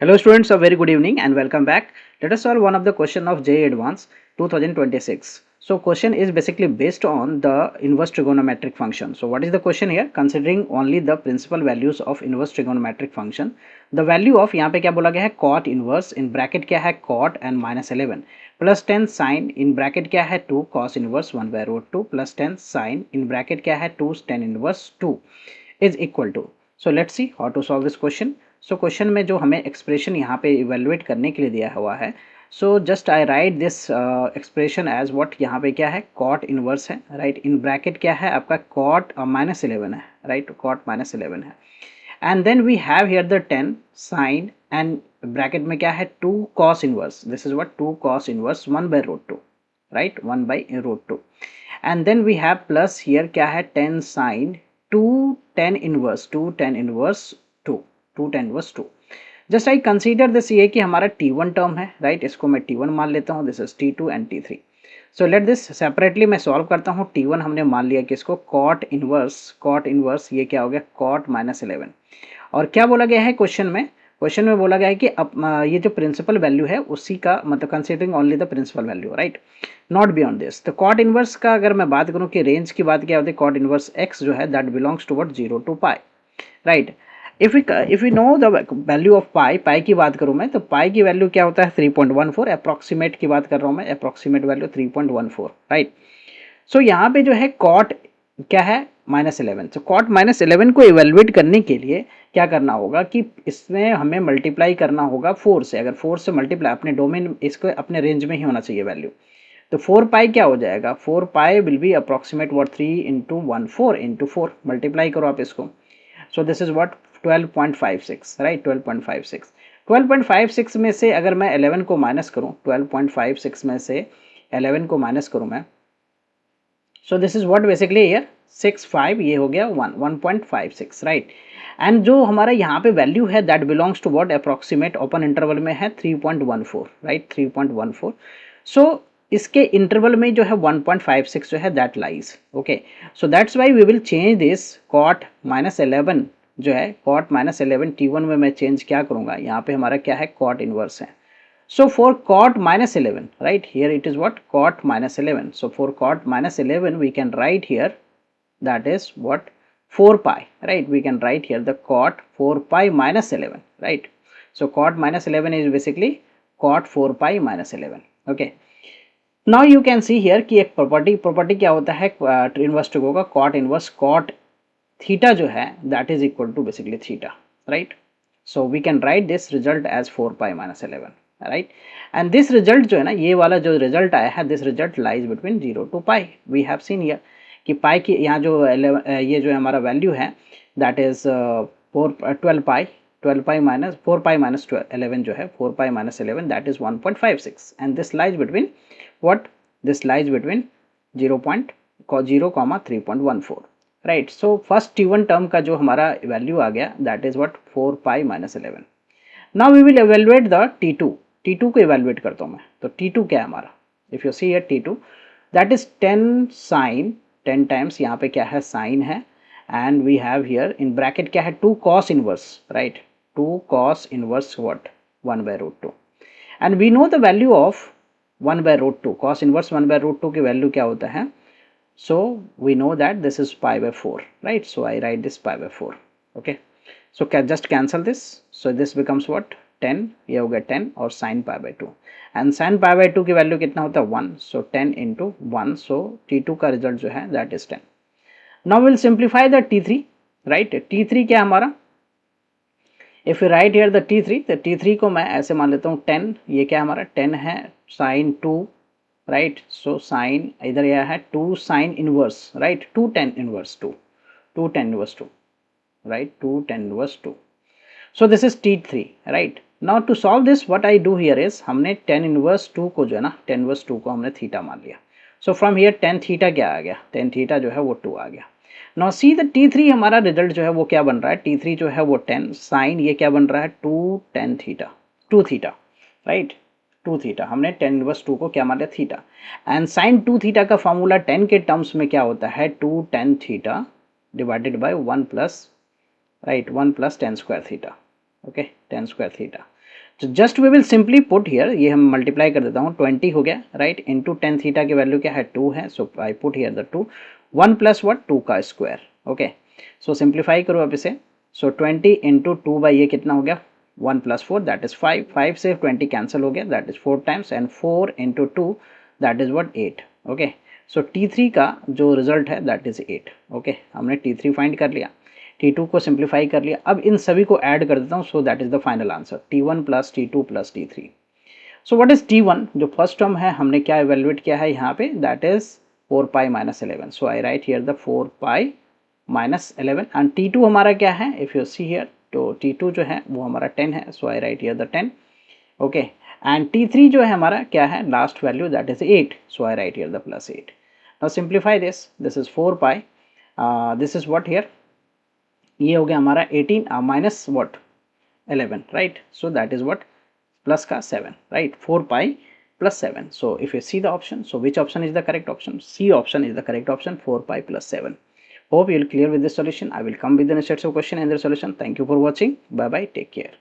Hello students, a very good evening and welcome back. Let us solve one of the question of JEE Advanced 2026. So question is basically based on the inverse trigonometric function. So what is the question here? Considering only the principal values of inverse trigonometric function, the value of यहाँ पे क्या बोला गया है cot inverse in bracket क्या है cot and minus 11 plus 10 sin in bracket क्या है 2 cos inverse 1 by root 2 plus 10 sin in bracket क्या है 2 tan inverse 2 is equal to. So let's see how to solve this question. So question में जो हमें expression यहाँ पे evaluate करने के लिए दिया हुआ है, so just I write this expression as what. यहाँ पे क्या है कॉट इनवर्स है, राइट. इन ब्रैकेट क्या है आपका कॉट माइनस 11 है, राइट. कॉट माइनस 11 है and then we have here the 10 sine and bracket में क्या है 2 cos inverse. This is what 2 cos inverse 1 by root 2, right. 1 by root 2 and then we have plus here क्या है 10 sine 2 tan inverse 2 tan inverse 2. Just I consider this, ये कि हमारा T1 term है, right. इसको मैं T1 मान लेता हूँ. This is T2 and T3. So let this separately मैं सॉल्व करता हूँ. T1 हमने मान लिया कि इसको कॉट इनवर्स ये क्या हो गया कॉट माइनस 11. और क्या बोला गया है क्वेश्चन में बोला गया है कि अब ये जो प्रिंसिपल वैल्यू है उसी का मतलब considering only the principal value, right, not beyond this. तो कॉट इनवर्स का अगर मैं बात करूँ कि रेंज की बात क्या होती है, कॉट इनवर्स x जो है that belongs to what 0 to pi, right. If we know the value of pi की बात करूं मैं, तो पाई की वैल्यू क्या होता है 3.14. अप्रोक्सीमेट की बात कर रहा हूं मैं, अप्रोक्सीमेट वैल्यू 3.14, राइट. सो यहाँ पे जो है कॉट क्या है -11. तो कॉट -11 को इवेलुएट करने के लिए क्या करना होगा कि इसमें हमें मल्टीप्लाई करना होगा 4 से. अगर 4 से मल्टीप्लाई, अपने डोमेन इसको अपने रेंज में ही होना चाहिए वैल्यू. तो 4 पाई क्या हो जाएगा, 4 pi will be approximate what 3 into 1 4 into 4. Multiply करो आप इसको. So this is what 12.56, right. 12.56 में से अगर मैं 11 को माइनस करूं, 12.56 में से 11 को माइनस करूं मैं, सो this is what basically year 65, ये हो गया 1.56, राइट. एंड जो हमारा यहाँ पे वैल्यू है that belongs to what approximate open interval में है 3.14, राइट. 3.14. सो इसके इंटरवल में जो है 1.56 जो है that lies, okay. So that's why we will change this cot -11 जो है कॉट -11 T1 में मैं चेंज क्या करूंगा, यहाँ पे हमारा क्या है कॉट इनवर्स है. So for cot -11, right, here it is what cot -11. So for cot -11 we can write here that is what 4 pi, right. We can write here the cot 4 pi -11, right. So cot -11 is basically cot 4 pi -11, okay. Now you can see here कि एक property क्या होता है inverse trigo का, cot inverse cot theta जो है that is equal to basically theta, right. So we can write this result as 4 pi -11, right. And this result जो है ना, ये वाला जो रिजल्ट आया है, this result lies between 0 to pi. We have seen here कि पाई की यहाँ जो ये जो हमारा वैल्यू है that is 12 pi minus 4 pi minus 11 जो है 4 pi -11 that is 1.56. And this lies between what, this lies between 0, 3.14, right. So first T1 term का जो हमारा वैल्यू आ गया that is what 4 pi -11. Now we will evaluate the T2 को evaluate करता हूँ मैं. तो T2 क्या है हमारा, if you see here T2 that is 10 sine 10 times यहाँ पे क्या है साइन है and we have here in bracket क्या है 2 cos inverse, right. 2 cos inverse what 1 by root 2 and we know the value of 1 by root 2. cos inverse 1 by root 2 की value क्या होता है, so we know that this is pi by 4, right. So I write this pi by 4, okay. So just cancel this. So this becomes what 10, ये हो गया 10 और sin pi by 2 and sin pi by 2 की value कितना होता है 1. सो 10 into 1. सो T2 का result जो है that is 10. Now will simplify the T3, right. T3 क्या हमारा, if you right here the T3, तो T3 को मैं ऐसे मान लेता हूँ 10, ये क्या हमारा 10 है sin 2, राइट. सो साइन इधर यह है 2 sine inverse, right. 2 tan inverse 2, 2 tan inverse 2, right. 2 tan inverse 2. So this is T3, right. Now to solve this what I do here is, हमने tan इनवर्स 2 को जो है ना tan इनवर्स 2 को हमने थीटा मान लिया. So from here tan theta क्या आ गया, tan थीटा जो है वो 2 आ गया. नाउ सी द T3 हमारा रिजल्ट जो है वो क्या बन रहा है, T3 जो है वो 10 साइन ये क्या बन रहा है 2 tan theta 2 theta, right. 2 theta हमने tan इनवर्स 2 को क्या मान लिया थीटा. एंड साइन 2 थीटा का फॉर्मूला 10 के टर्म्स में क्या होता है 2 tan theta divided by 1 plus, right, 1 plus tan square theta, okay. tan square theta. तो just we will simply put here, ये हम मल्टीप्लाई कर देता हूँ, 20 हो गया राइट, इंटू टेन थीटा की वैल्यू क्या है 2 है, so I put here the 2, 1 plus what 2 का स्क्वायर, ओके। सो सिंप्लीफाई करो अब इसे, सो 20 इंटू 2 बाई ये कितना हो गया 1 प्लस 4 दैट इज 5, 5 से 20 कैंसिल हो गया that is 4 times, and 4 into 2 that is what 8, okay. So T3 का जो रिजल्ट है दैट इज 8, ओके। हमने T3 फाइंड कर लिया, T2 को सिंप्लीफाई कर लिया, अब इन सभी को ऐड कर देता हूँ, सो that is the final answer T1 plus T2 plus T3। So what is T1, जो फर्स्ट टर्म है हमने क्या इवेल्युएट किया है यहाँ पे, that is 4 pi minus 11, so I write here the 4 pi minus 11, and T2 हमारा क्या है, इफ यू सी हियर, तो T2 जो है वो हमारा 10 है, so I write here the 10, okay. And T3 जो है हमारा क्या है, last value that is 8, so I write here the plus 8। Now simplify this is 4 pi, this is what here, ये हो गया हमारा 18 minus what 11 right, so that is what plus का 7 right, 4 pi plus 7. So if you see the option, so which option is the correct option? C option is the correct option, 4 pi plus 7. Hope you will clear with this solution. I will come with the next set of question and the solution. Thank you for watching. Bye bye. Take care.